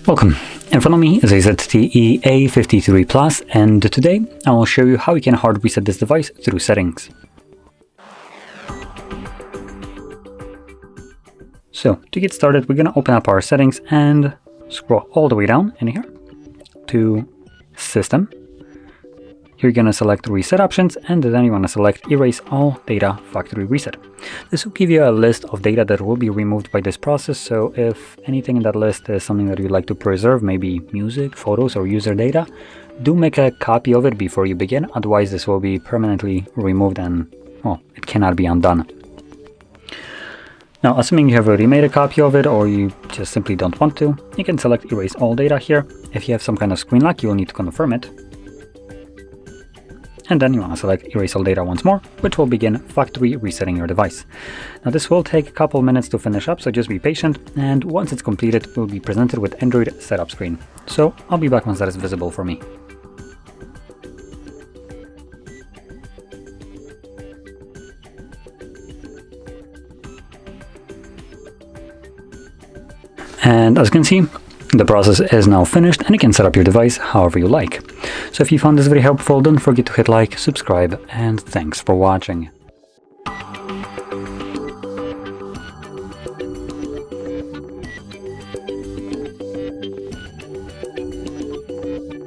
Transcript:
Welcome. In front of me is a ZTE A53 Plus, and today I will show you how you can hard reset this device through settings. So to get started, we're going to open up our settings and scroll all the way down in here to System. Here you're going to select Reset Options, and then you want to select Erase All Data Factory Reset. This will give you a list of data that will be removed by this process, so if anything in that list is something that you'd like to preserve, maybe music, photos, or user data, do make a copy of it before you begin, otherwise this will be permanently removed and, well, it cannot be undone. Now, assuming you have already made a copy of it or you just simply don't want to, you can select Erase All Data here. If you have some kind of screen lock, you will need to confirm it. And then you want to select Erase All Data once more, which will begin factory resetting your device. Now this will take a couple minutes to finish up, so just be patient, and once it's completed, we'll be presented with Android setup screen. So I'll be back once that is visible for me. And as you can see, the process is now finished and you can set up your device however you like. So if you found this very helpful, don't forget to hit like, subscribe, and thanks for watching.